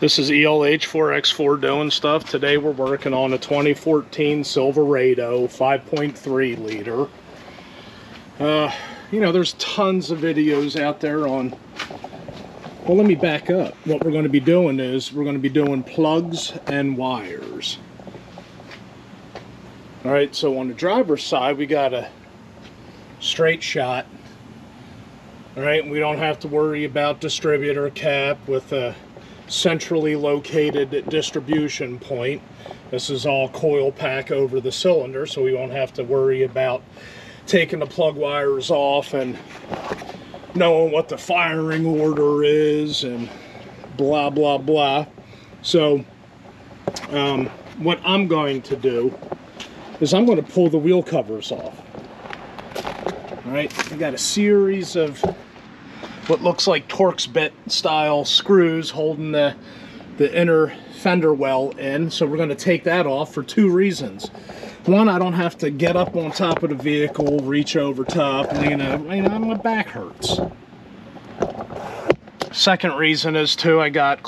This is ELH4X4 doing stuff. Today we're working on a 2014 Silverado 5.3 liter. You know, there's tons of videos out there on... Well, let me back up. What we're going to be doing is we're going to be doing plugs and wires. Alright, so on the driver's side we got a straight shot. Alright, we don't have to worry about distributor cap with a centrally located distribution point. This is all coil pack over the cylinder, so we won't have to worry about taking the plug wires off and knowing what the firing order is and blah blah blah. So what I'm going to do is I'm going to pull the wheel covers off. Alright, I got a series of what looks like Torx bit style screws holding the inner fender well in. So we're going to take that off for two reasons. One, I don't have to get up on top of the vehicle, reach over top, lean over. You know, my back hurts. Second reason is too, I got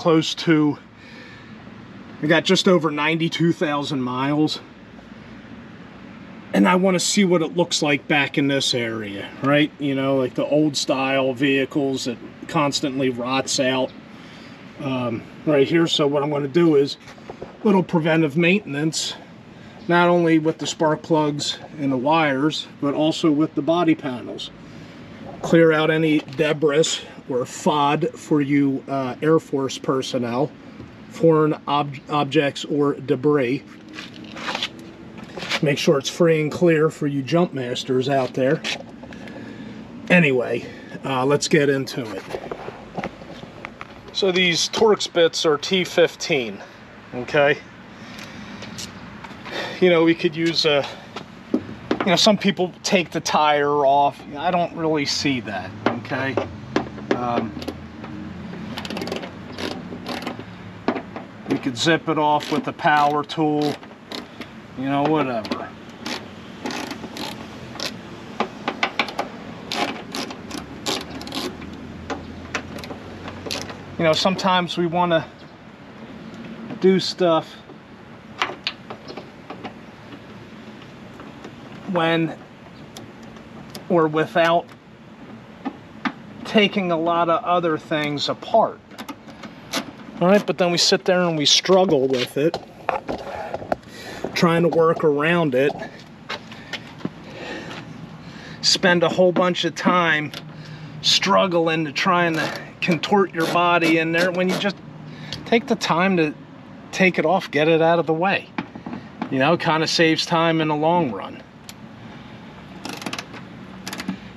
just over 92,000 miles. And I want to see what it looks like back in this area, right? You know, like the old style vehicles that constantly rots out right here. So what I'm going to do is little preventive maintenance, not only with the spark plugs and the wires, but also with the body panels. Clear out any debris or FOD for you Air Force personnel, foreign objects or debris. Make sure it's free and clear for you jump masters out there. Anyway, let's get into it. So these Torx bits are T15, okay? You know, we could use a, you know, some people take the tire off. I don't really see that, okay? We could zip it off with a power tool. You know, whatever. You know, sometimes we want to do stuff when or without taking a lot of other things apart. All right, but then we sit there and we struggle with it, trying to work around it, spend a whole bunch of time struggling to trying to contort your body in there when you just take the time to take it off, get it out of the way. You know, it kind of saves time in the long run.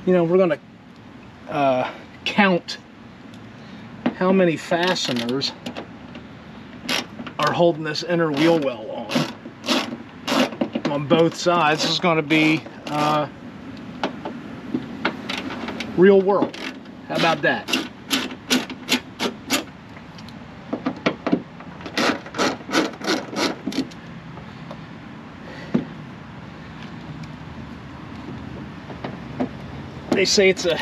You know, we're going to count how many fasteners are holding this inner wheel well on both sides. This is going to be real world. How about that? They say it's a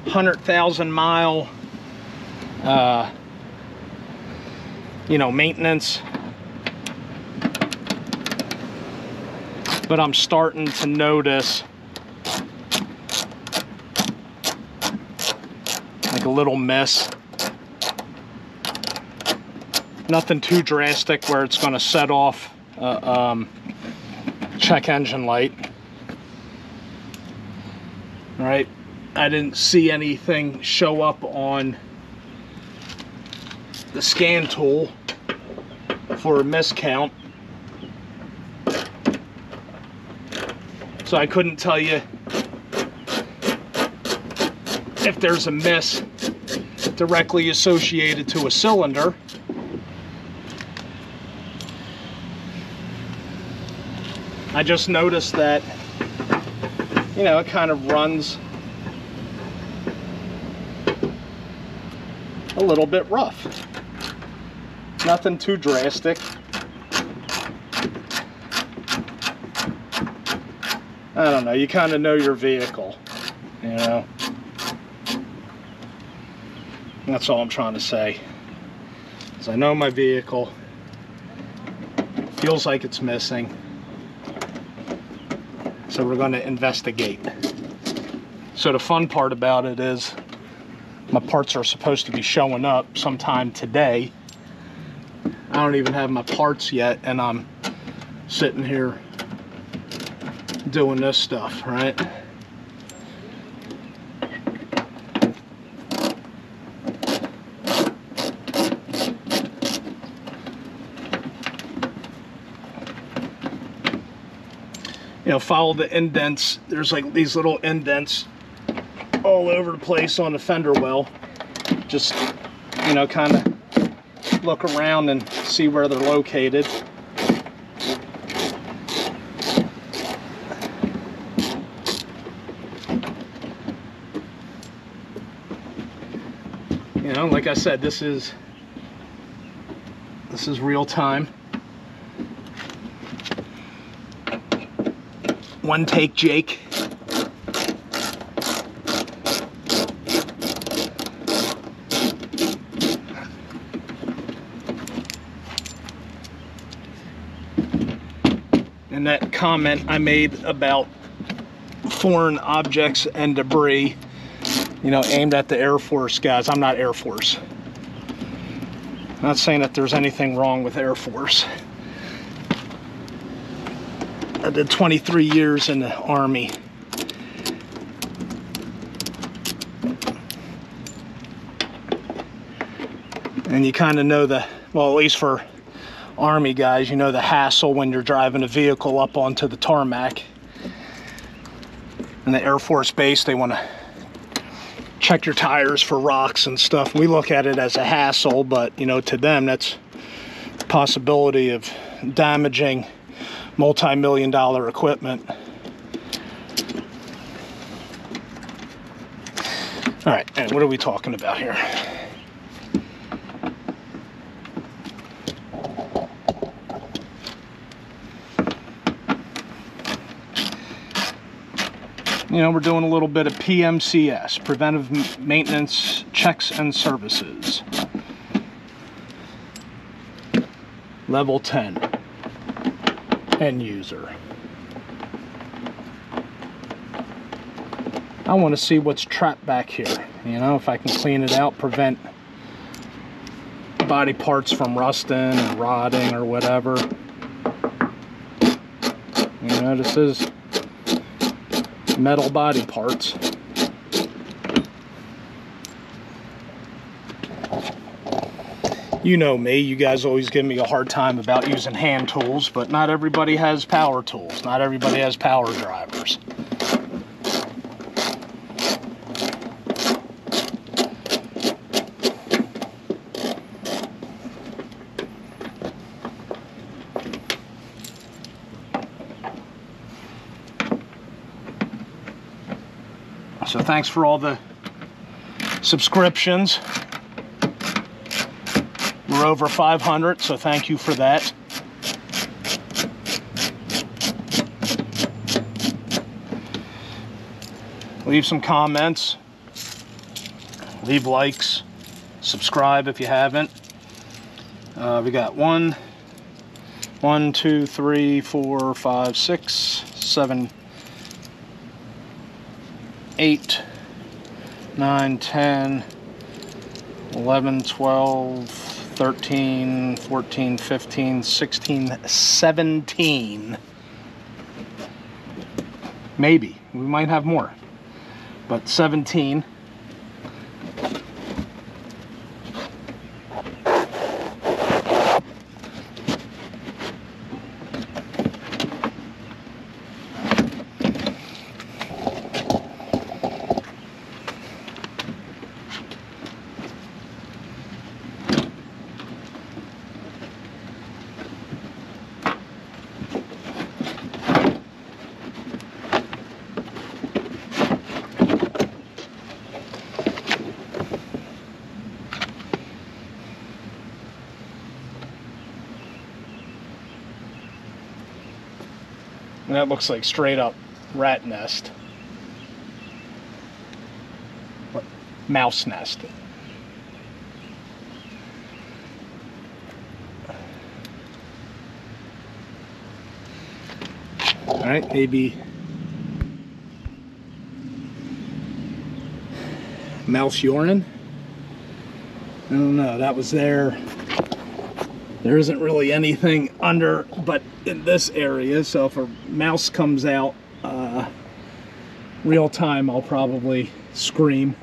100,000 mile you know, maintenance. But I'm starting to notice like a little miss. Nothing too drastic where it's going to set off check engine light. All right, I didn't see anything show up on the scan tool for a miscount. So I couldn't tell you if there's a miss directly associated to a cylinder. I just noticed that, you know, it kind of runs a little bit rough. Nothing too drastic. I don't know, you kind of know your vehicle, you know. That's all I'm trying to say. Because I know my vehicle feels like it's missing. So we're going to investigate. So the fun part about it is my parts are supposed to be showing up sometime today. I don't even have my parts yet, and I'm sitting here doing this stuff, right? You know, follow the indents. There's like these little indents all over the place on the fender well. Just, you know, kind of look around and see where they're located. You know, like I said, this is real time. One take, Jake. And that comment I made about foreign objects and debris, you know, aimed at the Air Force guys. I'm not Air Force. I'm not saying that there's anything wrong with Air Force. I did 23 years in the Army. And you kind of know the, well, at least for Army guys, you know the hassle when you're driving a vehicle up onto the tarmac. In the Air Force base, they want to check your tires for rocks and stuff. We look at it as a hassle, but you know, to them, that's the possibility of damaging multi-million-dollar equipment. All right, and what are we talking about here? You know, we're doing a little bit of PMCS, preventive maintenance checks and services. Level 10. End user. I want to see what's trapped back here. You know, if I can clean it out, prevent body parts from rusting and rotting or whatever. You know, this is metal body parts. You know me, you guys always give me a hard time about using hand tools, but not everybody has power tools. Not everybody has power drivers. So thanks for all the subscriptions. We're over 500, so thank you for that. Leave some comments, leave likes, subscribe if you haven't. We got 1, 2, 3, 4, 5, 6, 7, 8, 9, 10, 11, 12, 13, 14, 15, 16, 17. Maybe. We might have more. But 17. And that looks like straight up rat nest. What? Mouse nest. right, maybe mouse urine. I don't know, that was there. There isn't really anything under but in this area, so if a mouse comes out real time, I'll probably scream.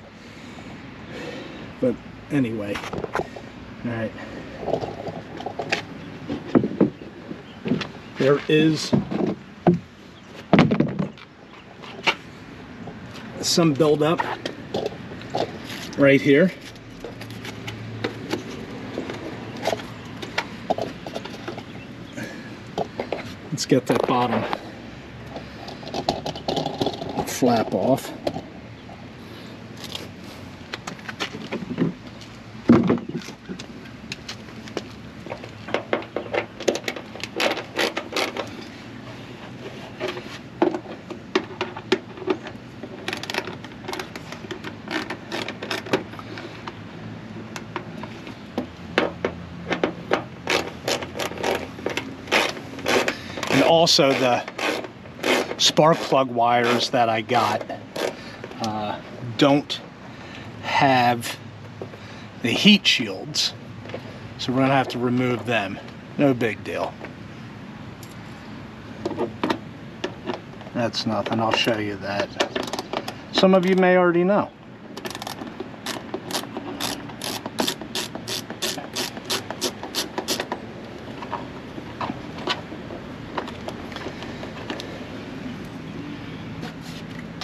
But anyway, all right. There is some buildup right here. Let's get that bottom flap off. And also the spark plug wires that I got don't have the heat shields, so we're gonna have to remove them. No big deal. That's nothing, I'll show you that. Some of you may already know.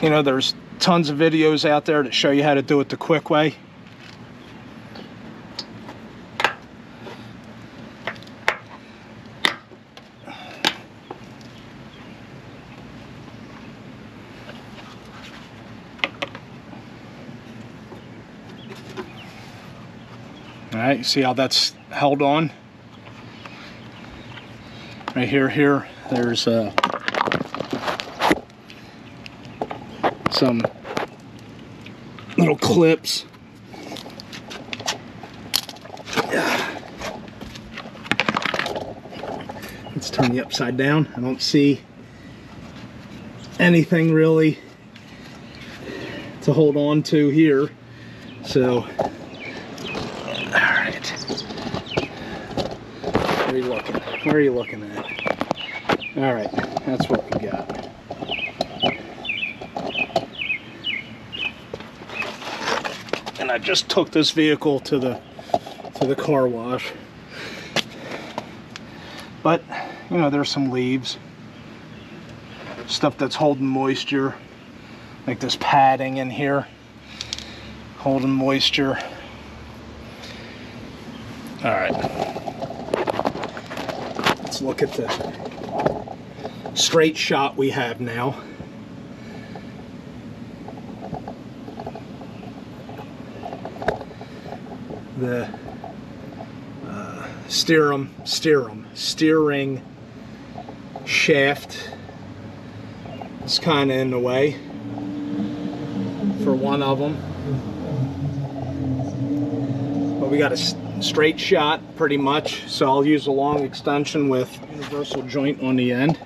You know, there's tons of videos out there that show you how to do it the quick way. All right, you see how that's held on? Right here, there's some little clips. Let's turn you upside down. I don't see anything really to hold on to here. So, all right. Where are you looking? Where are you looking at? All right, that's what we got. And I just took this vehicle to the car wash. But, you know, there's some leaves, stuff that's holding moisture, like this padding in here, holding moisture. All right, let's look at the straight shot we have now. The steering shaft is kind of in the way for one of them, but we got a straight shot pretty much, so I'll use a long extension with universal joint on the end.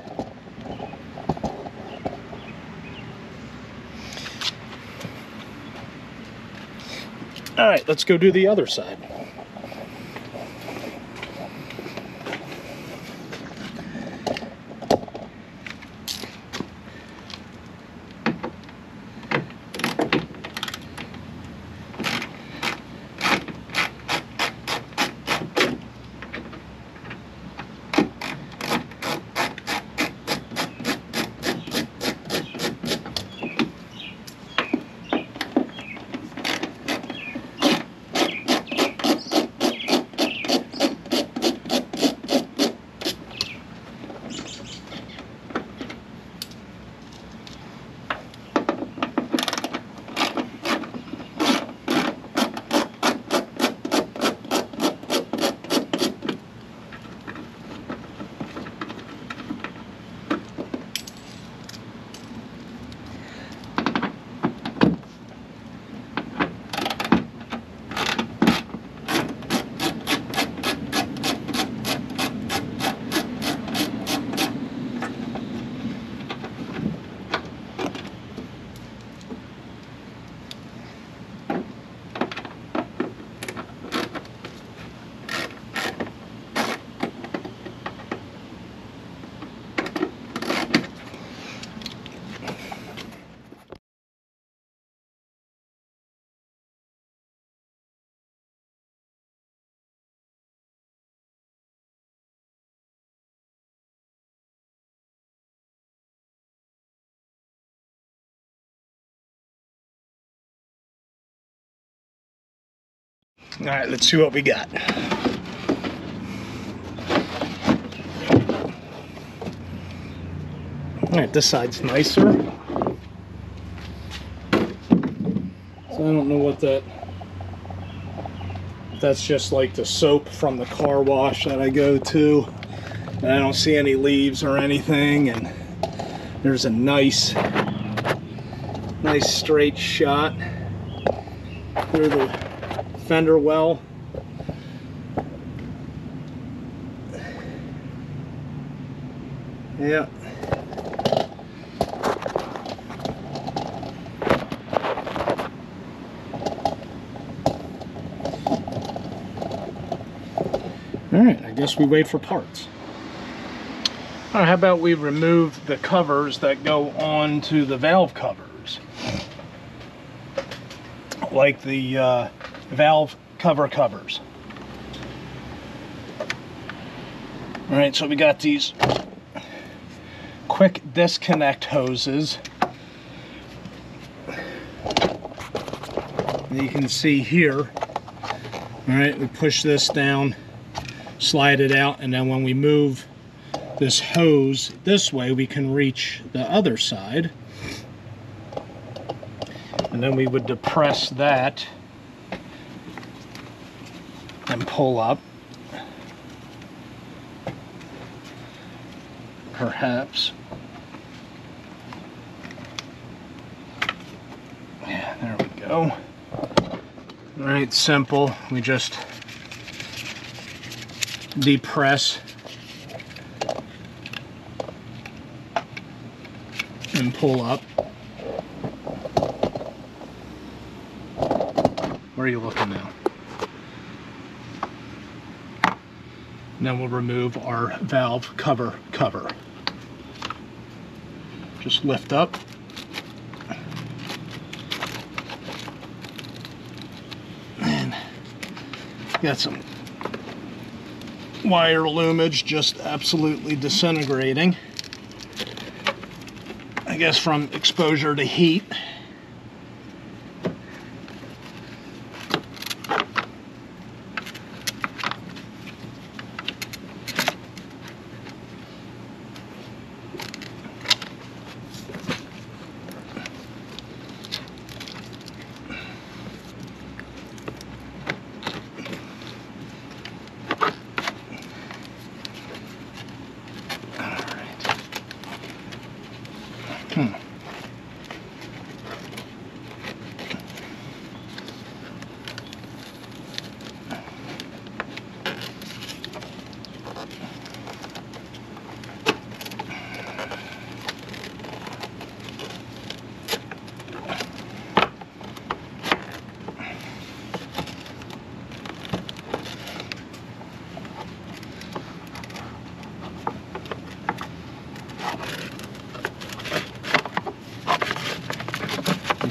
All right, let's go do the other side. All right, let's see what we got. All right, this side's nicer. So I don't know what that, if that's just like the soap from the car wash that I go to. And I don't see any leaves or anything, and there's a nice straight shot through the fender well. Yeah. All right, I guess we wait for parts. All right, how about we remove the covers that go onto the valve covers, like the valve cover covers. All right, so we got these quick disconnect hoses. And you can see here, all right, we push this down, slide it out, and then when we move this hose this way, we can reach the other side. And then we would depress that and pull up. Perhaps. Yeah, there we go. All right, simple. We just depress and pull up. Where are you looking now? And then we'll remove our valve cover. Just lift up. And got some wire loomage just absolutely disintegrating. I guess from exposure to heat.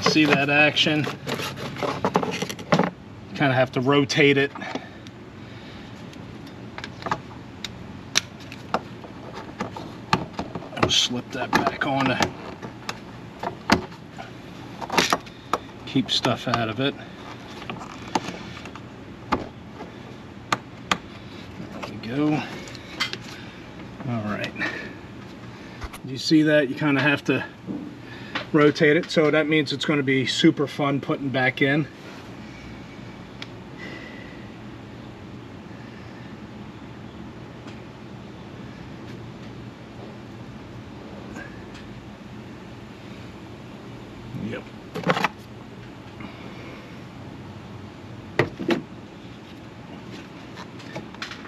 See that action? Kind of have to rotate it. I'll slip that back on to keep stuff out of it. There we go. All right. You see that? You kind of have to rotate it, so that means it's going to be super fun putting back in. Yep.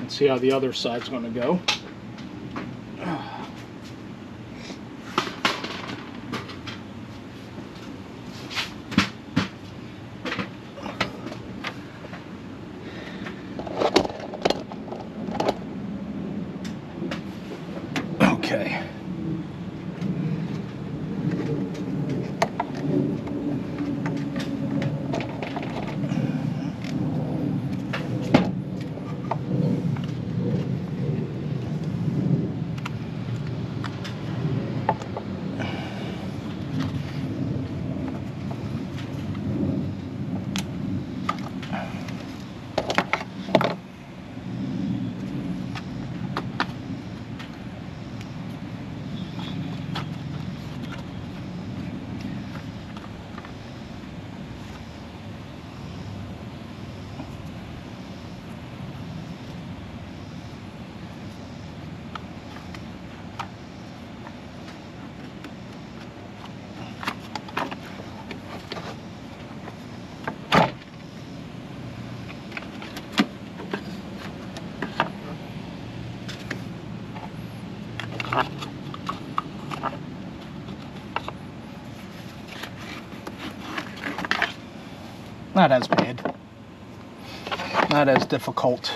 Let's see how the other side's going to go. Okay. not as bad, not as difficult.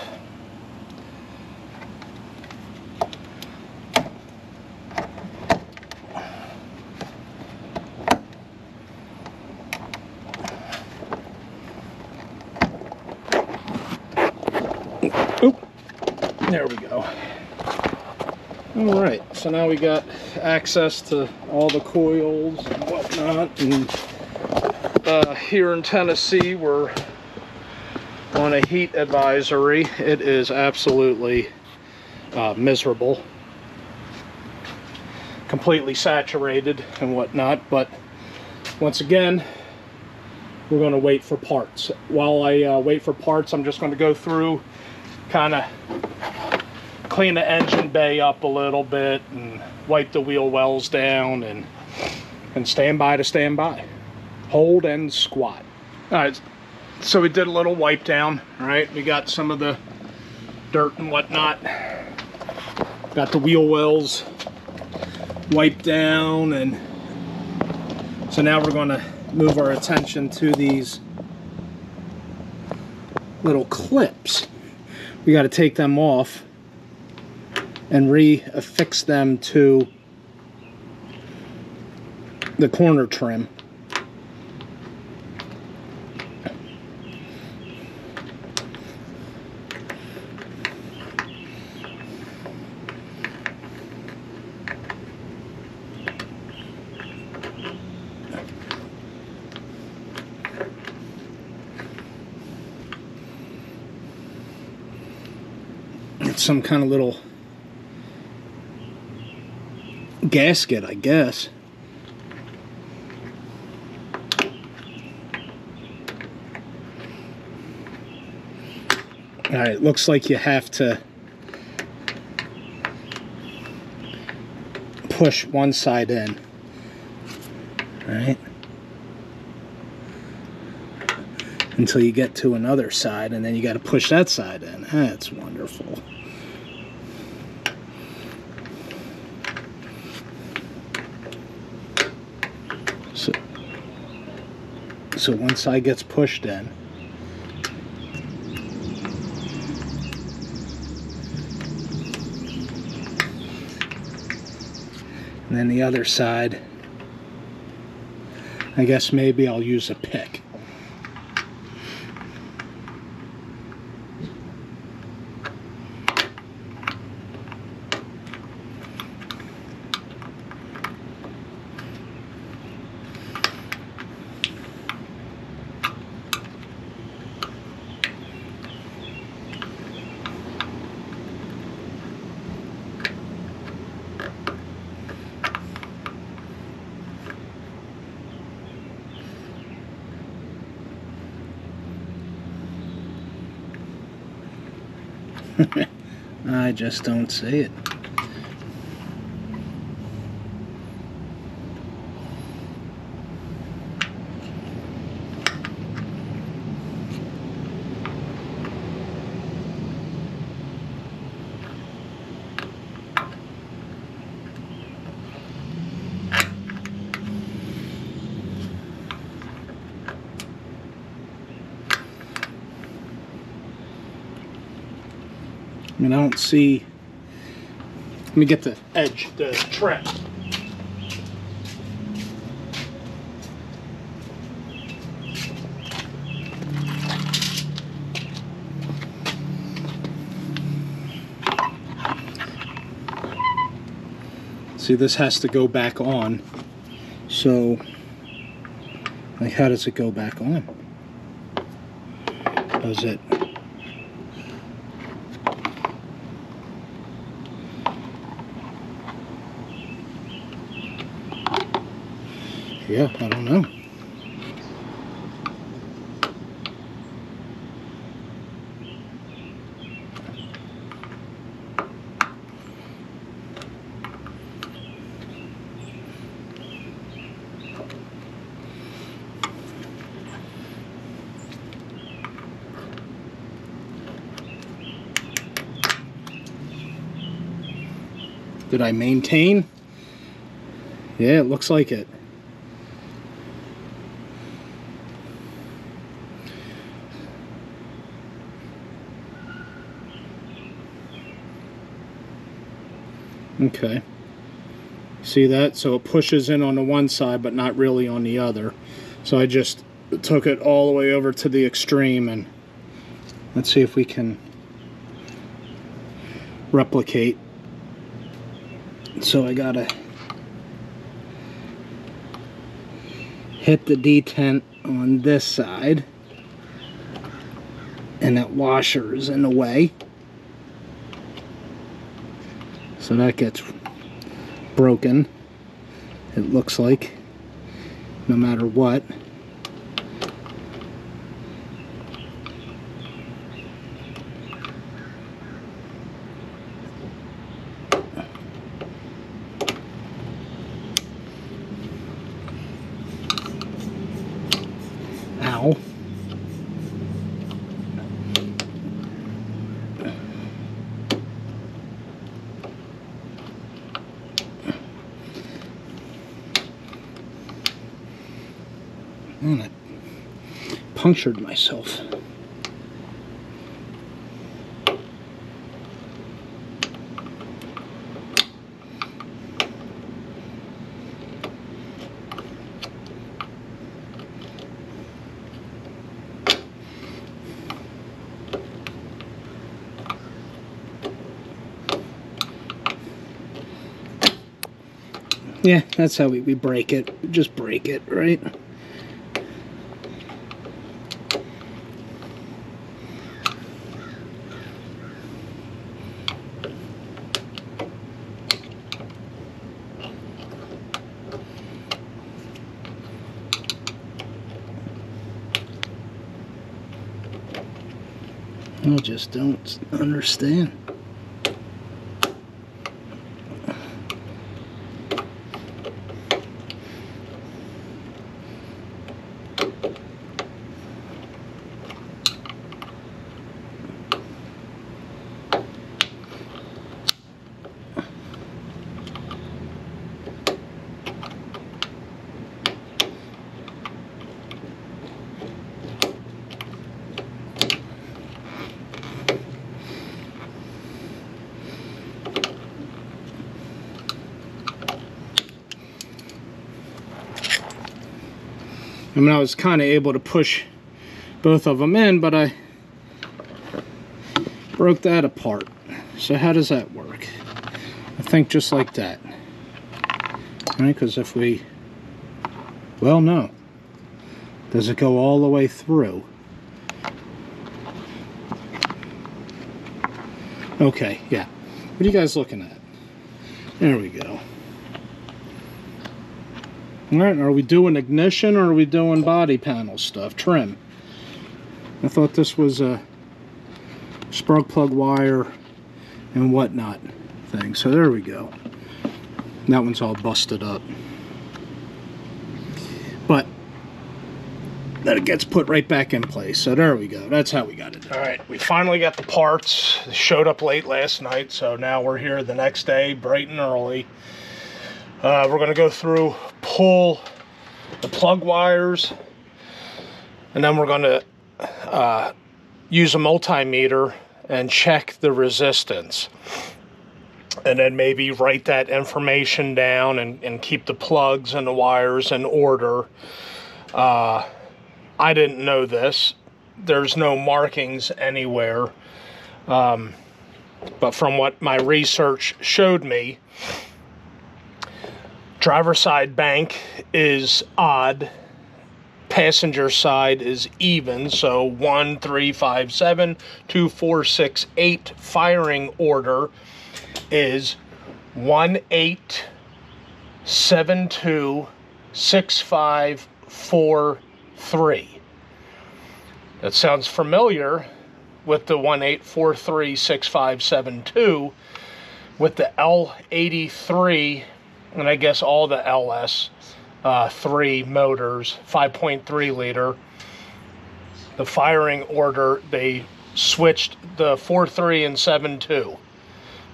Oop, there we go. All right, so now we got access to all the coils and whatnot, and here in Tennessee we're on a heat advisory. It is absolutely miserable, completely saturated and whatnot, but once again we're going to wait for parts. While I wait for parts, I'm just going to go through, kind of clean the engine bay up a little bit and wipe the wheel wells down, and stand by to stand by. Hold and squat. All right, so we did a little wipe down. All right, we got some of the dirt and whatnot. Got the wheel wells wiped down, and so now we're going to move our attention to these little clips. We got to take them off and re-affix them to the corner trim. It's some kind of little gasket, I guess. All right, looks like you have to push one side in. All right, until you get to another side, and then you got to push that side in. That's wonderful. So one side gets pushed in, and then the other side, I guess maybe I'll use a pick. I just don't see it. I mean, I don't see. Let me get the edge, the trim. See, this has to go back on. So, like, how does it go back on? Does it? Yeah, I don't know. Did I maintain? Yeah, it looks like it. Okay. See that? So it pushes in on the one side, but not really on the other. So I just took it all the way over to the extreme, and let's see if we can replicate. So I gotta hit the detent on this side, and that washer is in the way, so that gets broken, it looks like, no matter what. Ow. And I punctured myself. Yeah, that's how we break it. Just break it, right? I just don't understand. I mean, I was kind of able to push both of them in, but I broke that apart. So how does that work? I think just like that. Right, because if we... Well, no. Does it go all the way through? Okay, yeah. What are you guys looking at? There we go. Alright, are we doing ignition or are we doing body panel stuff? Trim. I thought this was a spark plug wire and whatnot thing. So there we go. That one's all busted up. But then it gets put right back in place. So there we go. That's how we got it. Alright, we finally got the parts. They showed up late last night, so now we're here the next day, bright and early. We're going to go through, pull the plug wires, and then we're going to use a multimeter and check the resistance. And then maybe write that information down and keep the plugs and the wires in order. I didn't know this. There's no markings anywhere. But from what my research showed me, driver side bank is odd, passenger side is even, so 1 3 5 7 2 4 6 8 firing order is 1 8 7 2 6 5 4 3. That sounds familiar with the 1 8 4 3 6 5 7 2 with the L83. And I guess all the LS 3 motors, 5.3 liter. The firing order, they switched the 4.3 and 7.2.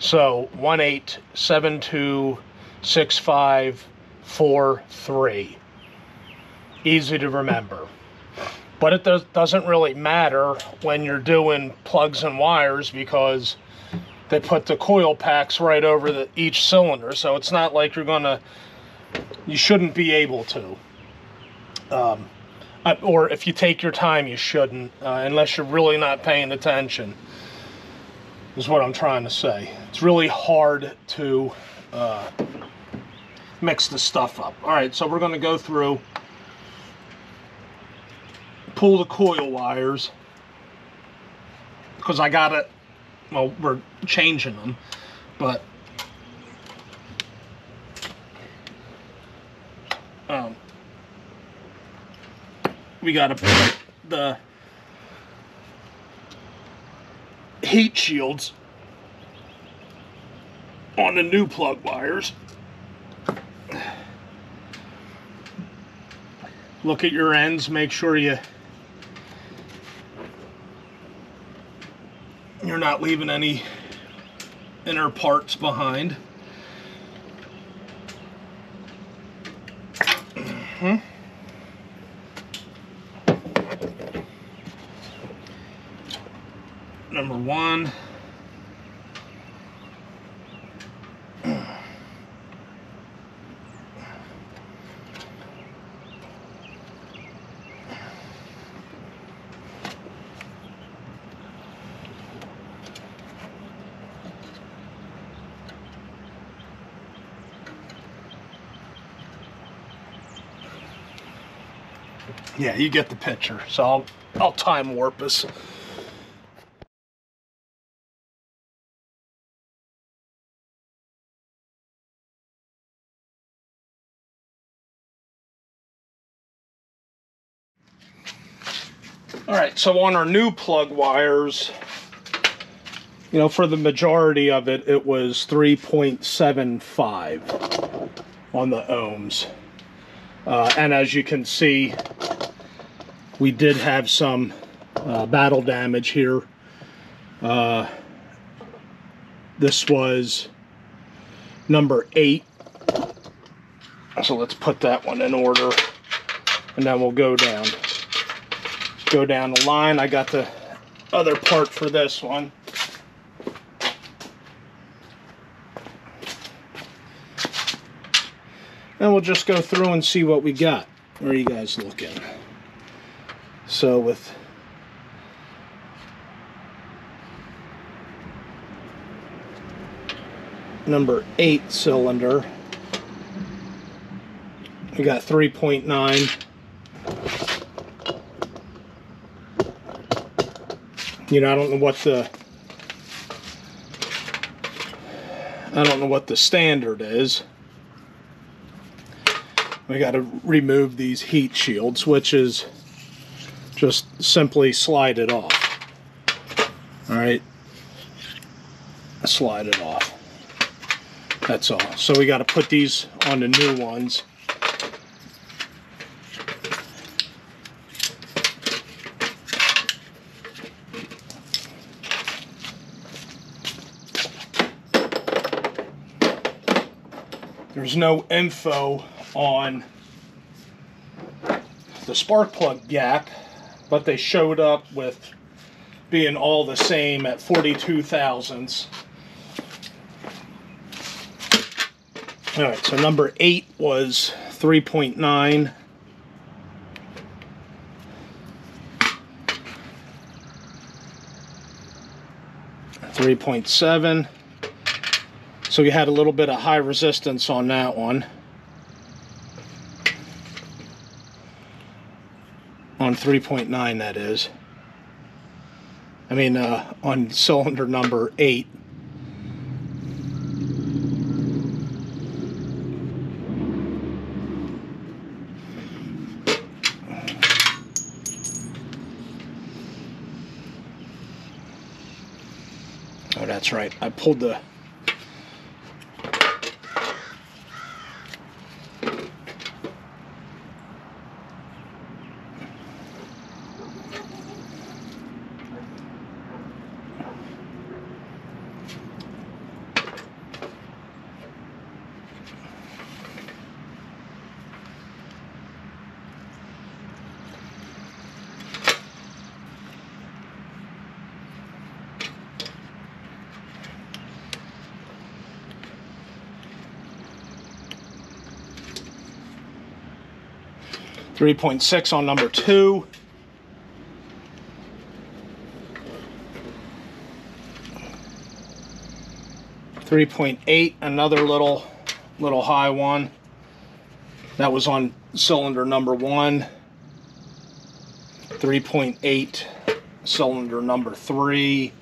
So 1.8, 7.2, 6.5, 4.3. Easy to remember. But it doesn't really matter when you're doing plugs and wires, because they put the coil packs right over each cylinder, so it's not like you shouldn't be able to. Or if you take your time, you shouldn't, unless you're really not paying attention, is what I'm trying to say. It's really hard to mix the stuff up. Alright, so we're going to go through, pull the coil wires, because I got it, well, we're changing them, but we got to put the heat shields on the new plug wires. Look at your ends, make sure you're not leaving any inner parts behind. Number 1. Yeah, you get the picture. So I'll time warp us. Alright, so on our new plug wires, you know, for the majority of it, it was 3.75 on the ohms. And as you can see, we did have some battle damage here. This was number 8. So let's put that one in order, and then we'll go down the line. I got the other part for this one. And we'll just go through and see what we got. Where are you guys looking? So with number 8 cylinder, we got 3.9. You know, I don't know what the standard is. We got to remove these heat shields, which is just simply slide it off. All right, slide it off. That's all. So we got to put these on the new ones. There's no info on the spark plug gap, but they showed up with being all the same at 42 thousandths. Alright, so number 8 was 3.9. .7. So we had a little bit of high resistance on that one. On 3.9, that is. I mean, on cylinder number 8. Oh, that's right. I pulled the... 3.6 on number 2. 3.8, another little high one. That was on cylinder number 1. 3.8, cylinder number 3.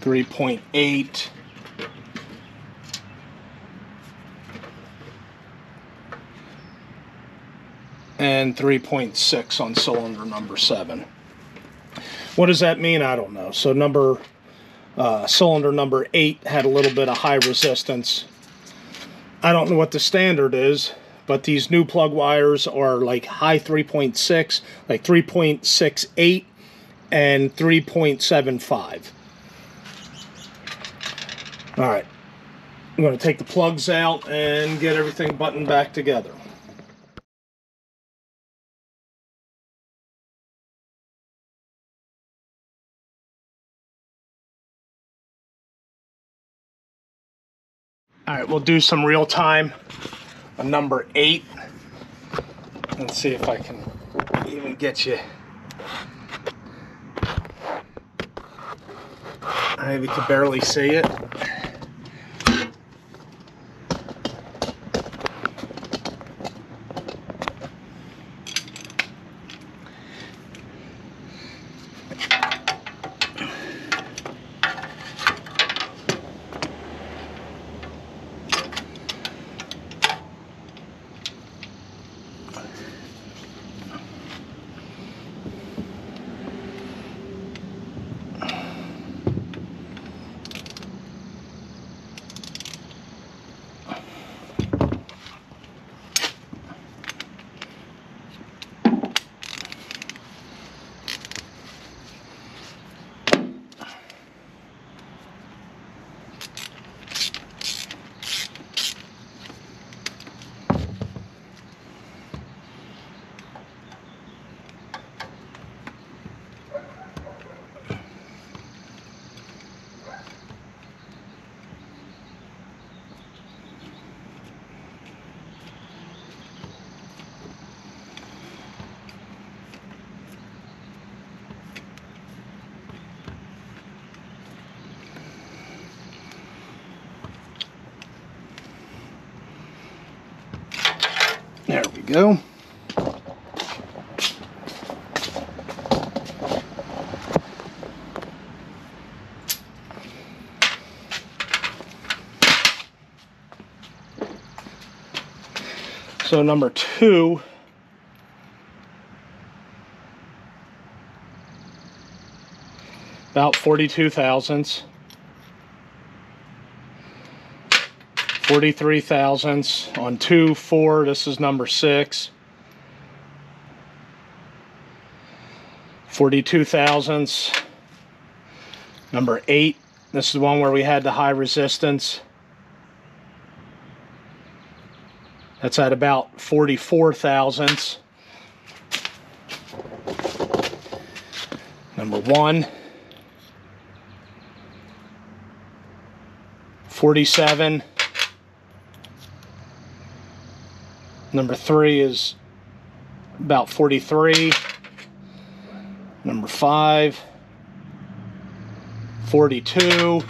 3.8. And 3.6 on cylinder number 7. What does that mean? I don't know. So cylinder number 8 had a little bit of high resistance. I don't know what the standard is, but these new plug wires are like high 3.6, like 3.68 and 3.75. All right, I'm going to take the plugs out and get everything buttoned back together. All right, we'll do some real time on number 8. Let's see if I can even get you. Maybe you can barely see it. There we go. So number 2, about 42 thousandths. 43 thousandths on 2, 4, this is number 6. 42 thousandths, number 8, this is the one where we had the high resistance. That's at about 44 thousandths. Number 1, 47. Number 3 is about 43. Number 5, 42.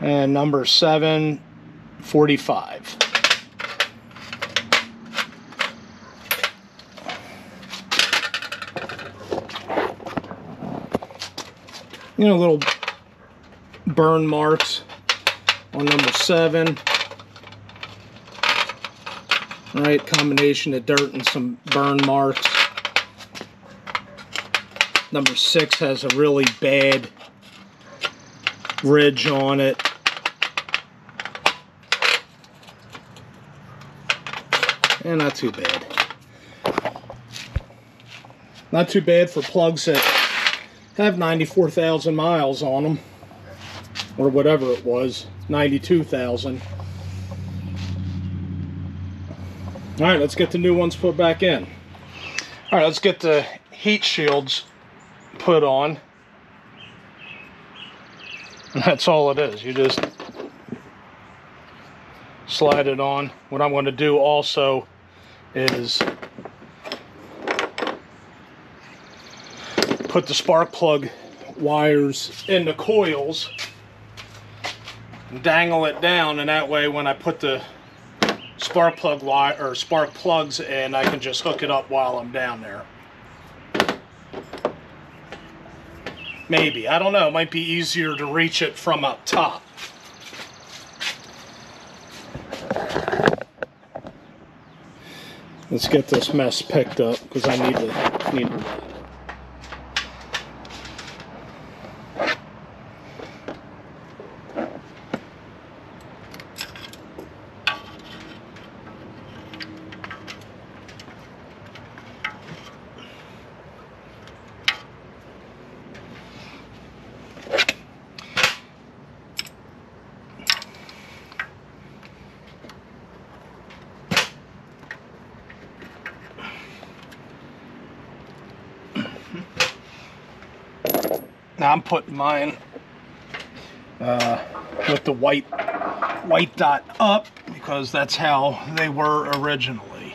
And number 7, 45. You know, little burn marks on number 7. Right, combination of dirt and some burn marks. Number 6 has a really bad ridge on it. And not too bad. Not too bad for plugs that have 94,000 miles on them. Or whatever it was, 92,000. All right, let's get the new ones put back in. All right, let's get the heat shields put on. And that's all it is. You just slide it on. What I'm going to do also is put the spark plug wires in the coils and dangle it down, and that way when I put the spark plug wire or spark plugs in, I can just hook it up while I'm down there. Maybe, I don't know, it might be easier to reach it from up top. Let's get this mess picked up because I need to. Now I'm putting mine with the white dot up because that's how they were originally.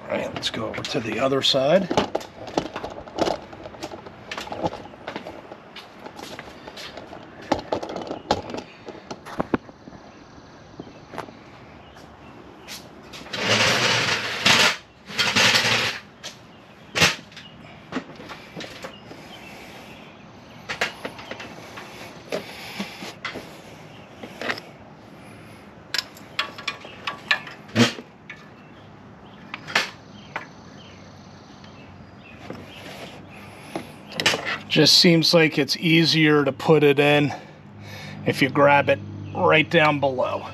Alright, let's go over to the other side. Just seems like it's easier to put it in if you grab it right down below.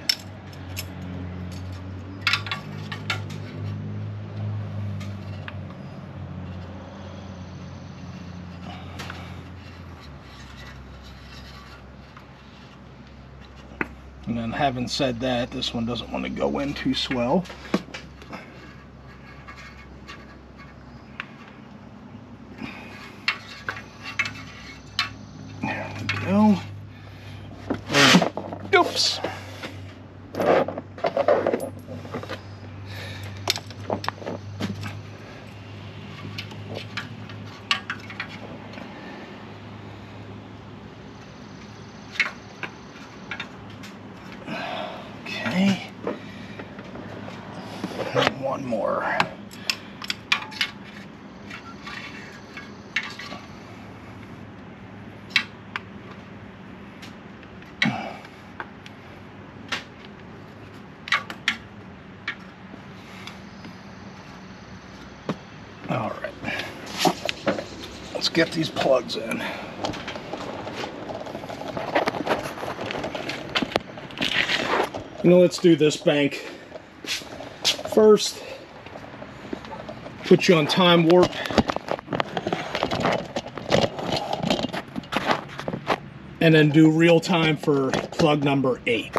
And then having said that, this one doesn't want to go in too swell. There we go. Oops. Okay. And one more. All right, let's get these plugs in. Let's do this bank first. Put you on time warp. And then do real time for plug number 8.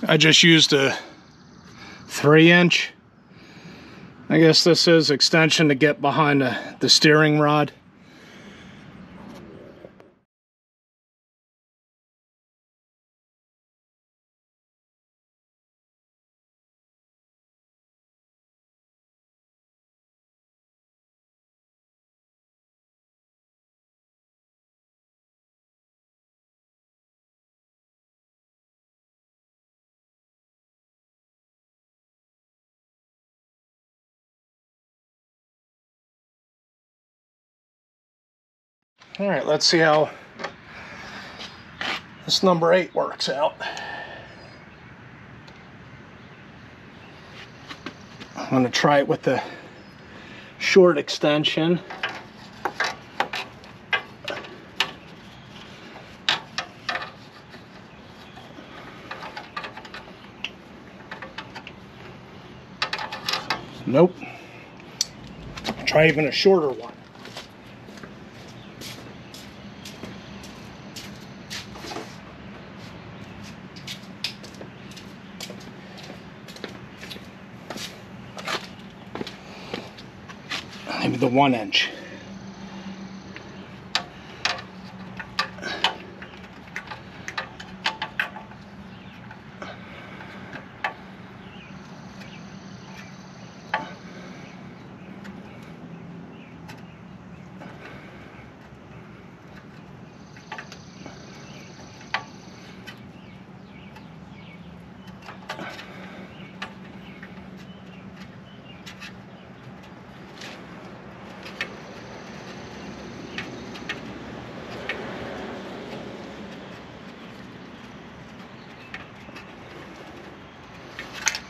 I just used a 3-inch. I guess this is extension to get behind the steering rod. All right, let's see how this number 8 works out. I'm going to try it with the short extension. Nope. Try even a shorter one. Maybe the 1 inch.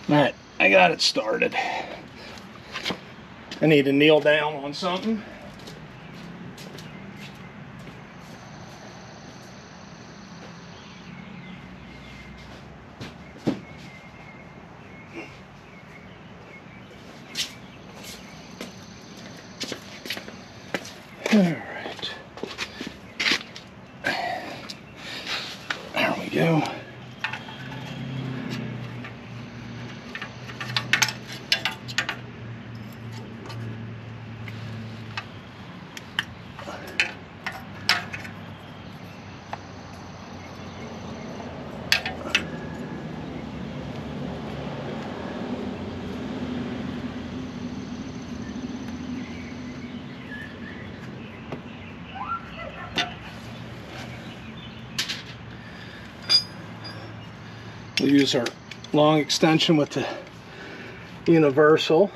Alright, I got it started. I need to kneel down on something. Alright. There we go. We'll use our long extension with the universal.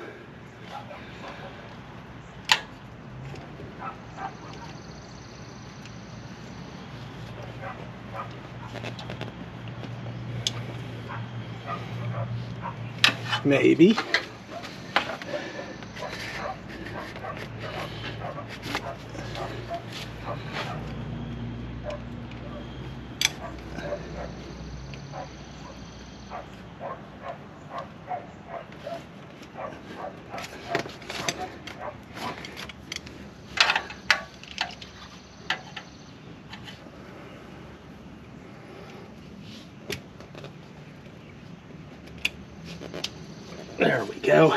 Maybe. There we go.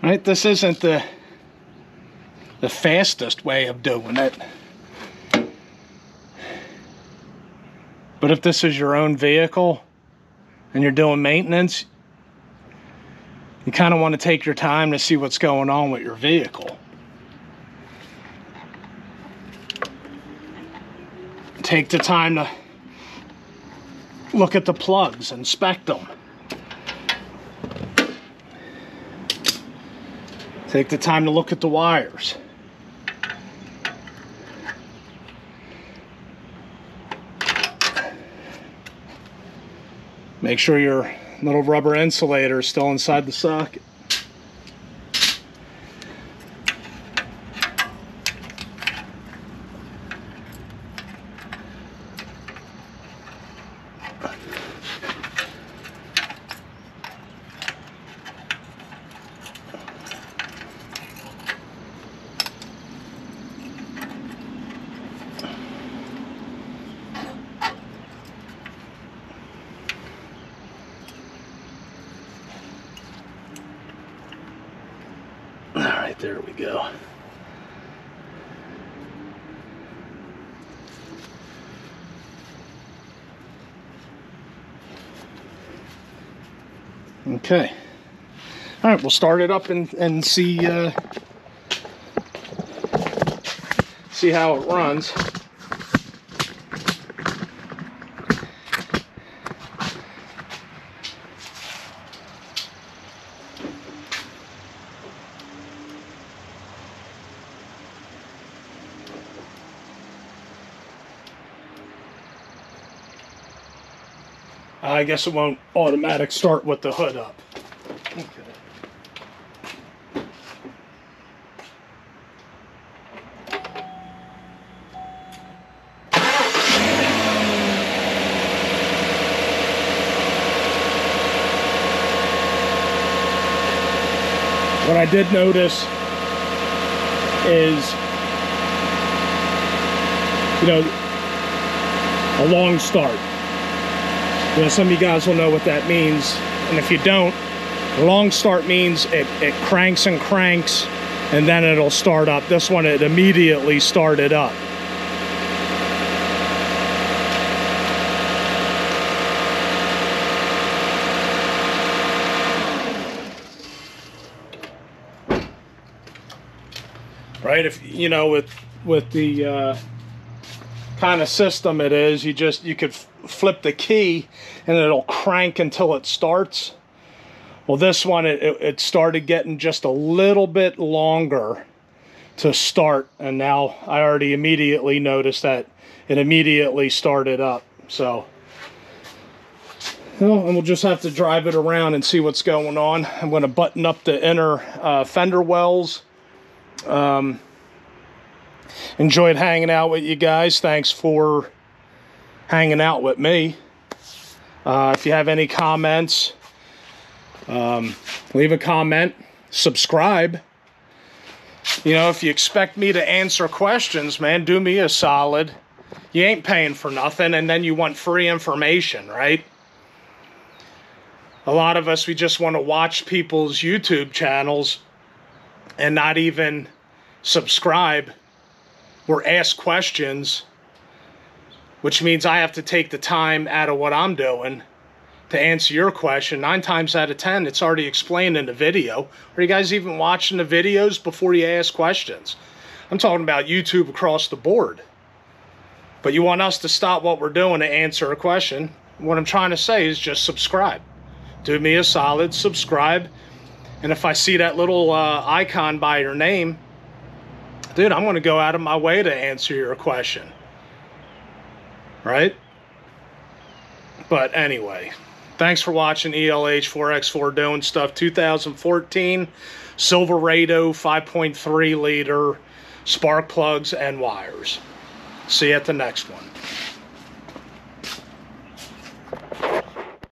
Right, this isn't the fastest way of doing it. But if this is your own vehicle and you're doing maintenance, you kind of want to take your time to see what's going on with your vehicle. Take the time to look at the plugs, inspect them. Take the time to look at the wires. Make sure your little rubber insulator is still inside the socket. Alright, there we go. Okay. All right, we'll start it up and see see how it runs. I guess it won't automatic start with the hood up. Okay. What I did notice is, you know, a long start. You know, some of you guys will know what that means, and if you don't, a long start means it cranks and cranks, and then it'll start up. This one, it immediately started up. Right, if you know, with the kind of system it is, you could flip the key and it'll crank until it starts. Well, this one, it started getting just a little bit longer to start, and now I already immediately noticed that it immediately started up. So, well, and we'll just have to drive it around and see what's going on. I'm going to button up the inner fender wells. Enjoyed hanging out with you guys. Thanks for hanging out with me. If you have any comments, leave a comment, subscribe. You know, if you expect me to answer questions, man, do me a solid. You ain't paying for nothing, and then you want free information, right? A lot of us, we just want to watch people's YouTube channels and not even subscribe or ask questions, which means I have to take the time out of what I'm doing to answer your question. 9 times out of 10, it's already explained in the video. Are you guys even watching the videos before you ask questions? I'm talking about YouTube across the board. But you want us to stop what we're doing to answer a question. What I'm trying to say is just subscribe. Do me a solid, subscribe. And if I see that little icon by your name, dude, I'm going to go out of my way to answer your question. Right? But anyway, thanks for watching ELH4X4 Doing Stuff 2014 Silverado 5.3 liter spark plugs and wires. See you at the next one.